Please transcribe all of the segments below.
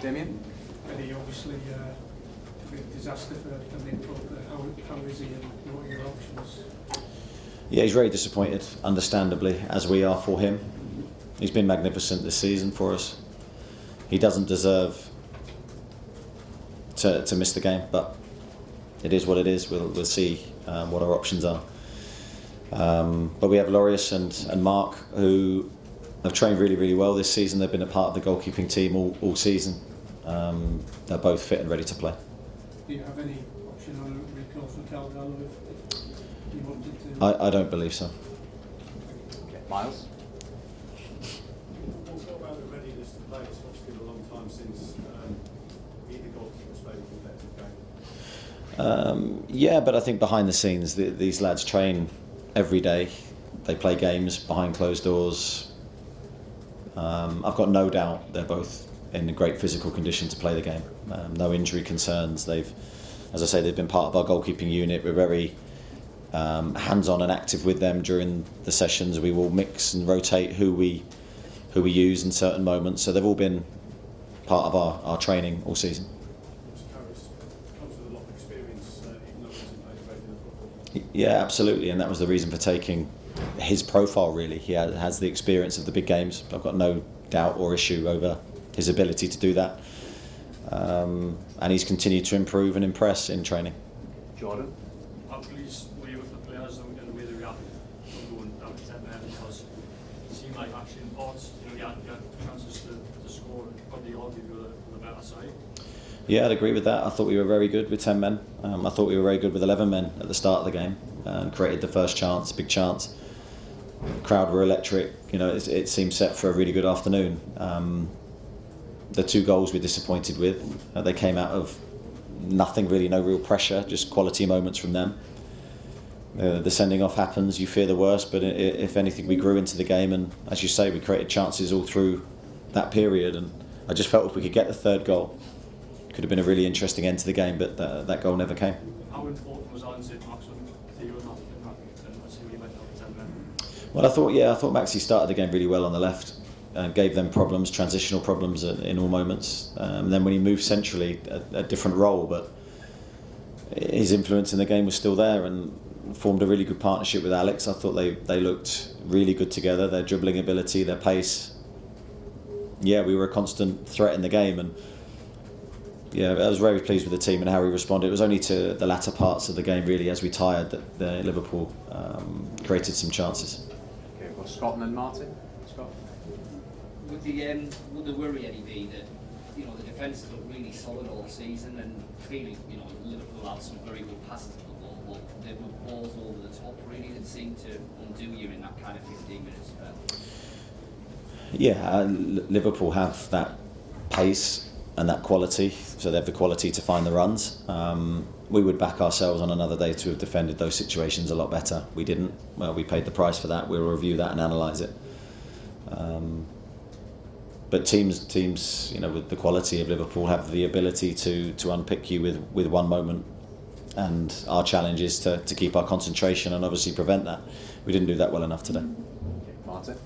Damien? Eddie, obviously a big disaster for Nick, but how is he and what are your options? Yeah, he's very disappointed, understandably, as we are for him. He's been magnificent this season for us. He doesn't deserve to miss the game, but it is what it is. We'll see what our options are. But we have Loris and Mark, who have trained really, really well this season. They've been a part of the goalkeeping team all season. They're both fit and ready to play. Do you have any option on a recall for Calgallo if you wanted to? I don't believe so. Okay. Miles? We'll talk about the readiness to play. It's obviously been a long time since either goalkeeper has played a competitive game. Yeah, but I think behind the scenes, these lads train every day. They play games behind closed doors. I've got no doubt they're both in a great physical condition to play the game. No injury concerns. As I say, they've been part of our goalkeeping unit. We're very hands-on and active with them during the sessions. We will mix and rotate who we use in certain moments. So they've all been part of our training all season. Comes with a lot of experience, even though he hasn't played regular football. Yeah, absolutely, and that was the reason for taking his profile. Really, he has the experience of the big games. I've got no doubt or issue over his ability to do that, and he's continued to improve and impress in training. Jordan? How pleased were you with the players and the way they reacted from going down to 10 men? Because it seemed like actually in parts, you had chances to score and probably argue with the better side. Yeah, I'd agree with that. I thought we were very good with 10 men. I thought we were very good with 11 men at the start of the game. Created the first chance, big chance. The crowd were electric. It seemed set for a really good afternoon. The 2 goals we're disappointed with. They came out of nothing really, no real pressure, just quality moments from them. The sending off happens, you fear the worst, but if anything, we grew into the game, and as you say, we created chances all through that period, and I just felt if we could get the 3rd goal, could have been a really interesting end to the game, but that goal never came. How important was Alan St. Maxim to you in that, and let's see where you went down to 10 men? Well, I thought Maxi started the game really well on the left, gave them problems, transitional problems in all moments. Then when he moved centrally, a different role, but his influence in the game was still there, and formed a really good partnership with Alex. I thought they looked really good together. Their dribbling ability, their pace. Yeah, we were a constant threat in the game, and yeah, I was very pleased with the team and how we responded. It was only to the latter parts of the game, really, as we tired, that Liverpool created some chances. Okay, well, Scott and then Martin. Scott? Would the worry any be that the defence has looked really solid all season, and clearly Liverpool had some very good passes of the ball, but there were balls over the top really that seemed to undo you in that kind of 15-minute spell? Yeah, Liverpool have that pace and that quality, so they have the quality to find the runs. We would back ourselves on another day to have defended those situations a lot better. We didn't. Well, we paid the price for that. We'll review that and analyse it. But teams, with the quality of Liverpool, have the ability to unpick you with one moment, and our challenge is to keep our concentration and obviously prevent that. We didn't do that well enough today. Okay, Martin?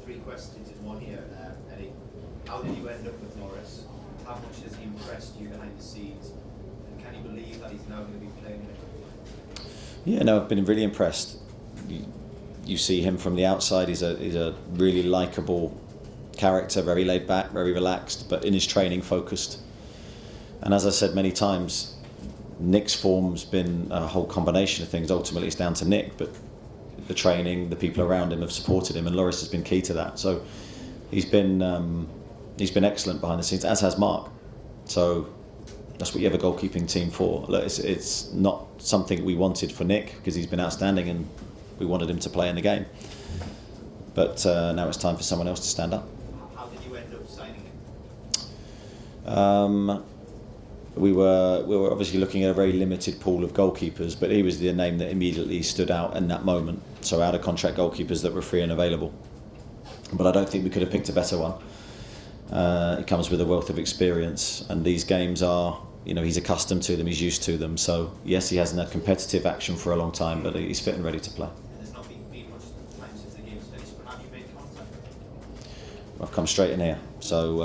3 questions in one here, Eddie. How did you end up with Norris? How much has he impressed you behind the scenes? And can you believe that he's now going to be playing in it? Yeah, no, I've been really impressed. You see him from the outside. He's a really likeable character, very laid back, very relaxed, but in his training focused. And as I said many times, Nick's form's been a whole combination of things. Ultimately, it's down to Nick, but the training, the people around him have supported him, and Loris has been key to that. So he's been excellent behind the scenes, as has Mark. So that's what you have a goalkeeping team for. Look, it's not something we wanted for Nick, because he's been outstanding and we wanted him to play in the game. But now it's time for someone else to stand up. How did you end up signing him? we were obviously looking at a very limited pool of goalkeepers, but he was the name that immediately stood out in that moment. So out of contract goalkeepers that were free and available. But I don't think we could have picked a better one. He comes with a wealth of experience, and these games are, he's accustomed to them, he's used to them. So yes, he hasn't had competitive action for a long time, but he's fit and ready to play. And there's not been much time since the game's finished, but have you made contact? I've come straight in here, so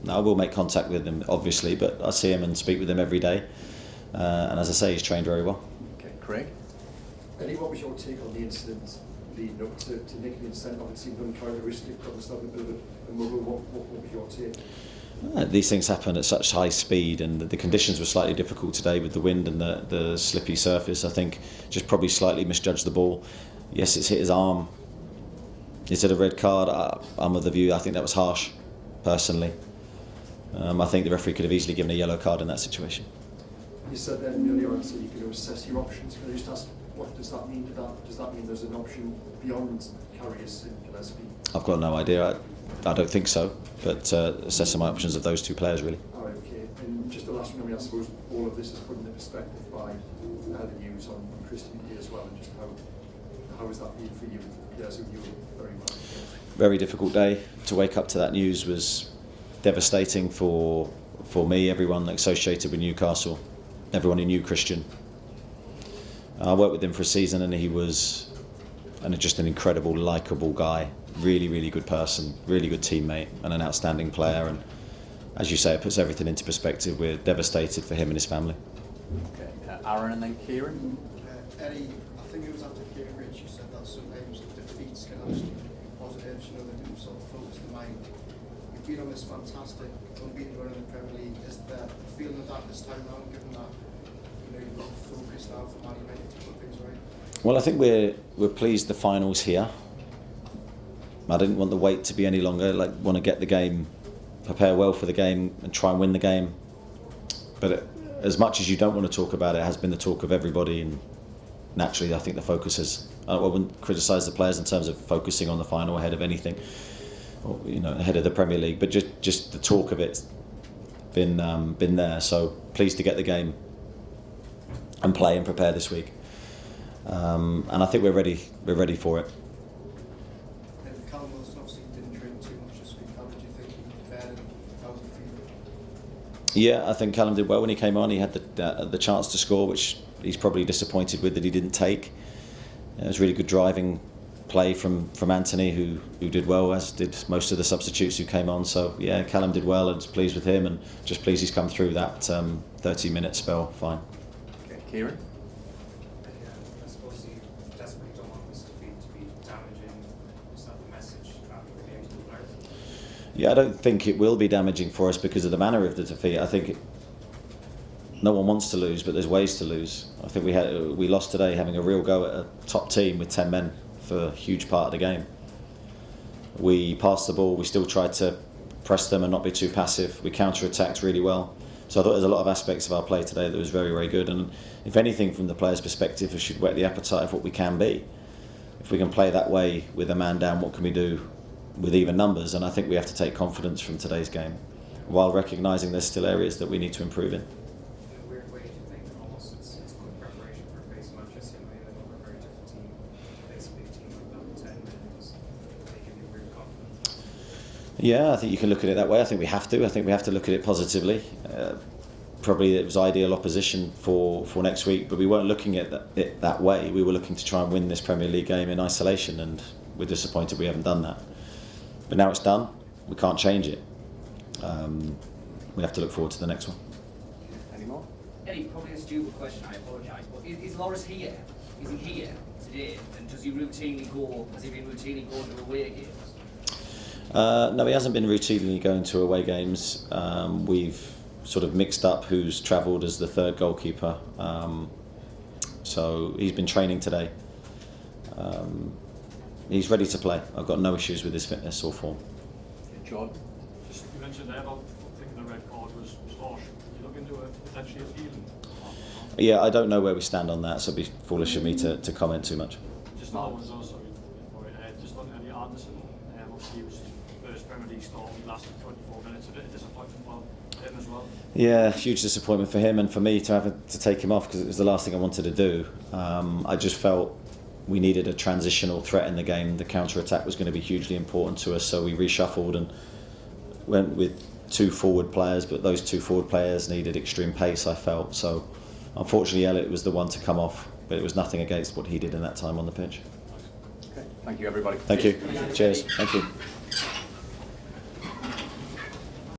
I will make contact with him, obviously, but I see him and speak with him every day. And as I say, he's trained very well. Okay, Craig. Eddie, what was your take on the incident leading up to Nick being sent off? It seemed uncharacteristic, probably started a bit of a muddle. What was your take? These things happen at such high speed, and the conditions were slightly difficult today with the wind and the slippy surface. I think just probably slightly misjudged the ball. Yes, it's hit his arm. Is it a red card? I'm of the view I think that was harsh, personally. I think the referee could have easily given a yellow card in that situation. You said then earlier on, so you could assess your options. Can I just ask, what does that mean? Does that mean there's an option beyond Karius and Gillespie? I've got no idea. I don't think so, but assessing my options of those two players, really. All right, okay. And just the last one, I suppose all of this is put into perspective by the news on Christian Media as well, and just how has that been for you? Yes, you were very well. Very difficult day. To wake up to that news was devastating for me, everyone associated with Newcastle, everyone who knew Christian. I worked with him for a season, and he was just an incredible, likeable guy. Really, really good person, really good teammate, and an outstanding player. And as you say, it puts everything into perspective. We're devastated for him and his family. Okay, Aaron and then Kieran. Eddie, I think it was after Cambridge you said that sometimes defeats can actually be positives, they can sort of focus the mind. You've been on this fantastic unbeaten run in the Premier League. Is there a feeling of that this time round, given that you've got focus now for Man United to put things right? Well, I think we're pleased the final's here. I didn't want the wait to be any longer. Want to get the game, prepare well for the game, and try and win the game. But as much as you don't want to talk about it, it has been the talk of everybody, and naturally, I think the focus has. I wouldn't criticise the players in terms of focusing on the final ahead of anything, or ahead of the Premier League. But just the talk of it's been there. So pleased to get the game and play and prepare this week. And I think we're ready for it. Callum Wilson obviously didn't drink too much this week. How did you think he fared, and how was he feeling? Yeah, I think Callum did well when he came on. He had the chance to score, which he's probably disappointed with that he didn't take. It was really good driving play from Anthony, who did well, as did most of the substitutes who came on. So yeah, Callum did well, and was pleased with him, and just pleased he's come through that 30-minute spell fine. Okay, Kieran. I suppose you desperately don't want this defeat to be damaging. Is that the message after the game to the players? Yeah, I don't think it will be damaging for us because of the manner of the defeat. I think no one wants to lose, but there's ways to lose. I think we lost today having a real go at a top team with 10 men for a huge part of the game. We passed the ball, we still tried to press them and not be too passive. We counter-attacked really well. So I thought there's a lot of aspects of our play today that was very, very good. And if anything, from the players' perspective, it should whet the appetite of what we can be. If we can play that way with a man down, what can we do with even numbers? And I think we have to take confidence from today's game, while recognising there's still areas that we need to improve in. In a weird way, do you think almost it's good preparation for facing Manchester United, over a very different team, face a big team like that with 10 men, does they give you real confidence? Yeah, I think you can look at it that way. I think we have to. I think we have to look at it positively. Probably it was ideal opposition for next week, but we weren't looking at it that way. We were looking to try and win this Premier League game in isolation, and we're disappointed we haven't done that. But now it's done. We can't change it. We have to look forward to the next one. Any more? Eddie, probably a stupid question, I apologise, but is Loris here? Is he here today? And does he routinely go, has he been routinely going to away games? No, he hasn't been routinely going to away games. We've sort of mixed up who's travelled as the third goalkeeper. So he's been training today. He's ready to play. I've got no issues with his fitness or form. Okay, Jordan. Just you mentioned there about thinking the red card was harsh. You look into a potentially appealing. Yeah, I don't know where we stand on that, so it'd be foolish of me to comment too much. Just another one as well, sorry. Just on Eddie Anderson, obviously he was first Premier League start, he lasted 24 minutes, a bit of disappointment for him as well. Yeah, huge disappointment for him and for me to have to take him off because it was the last thing I wanted to do. I just felt we needed a transitional threat in the game. The counter-attack was going to be hugely important to us, so we reshuffled and went with 2 forward players, but those 2 forward players needed extreme pace, I felt. So unfortunately Elliot was the one to come off, but it was nothing against what he did in that time on the pitch. Okay, thank you everybody. Thank you. Cheers. Thank you.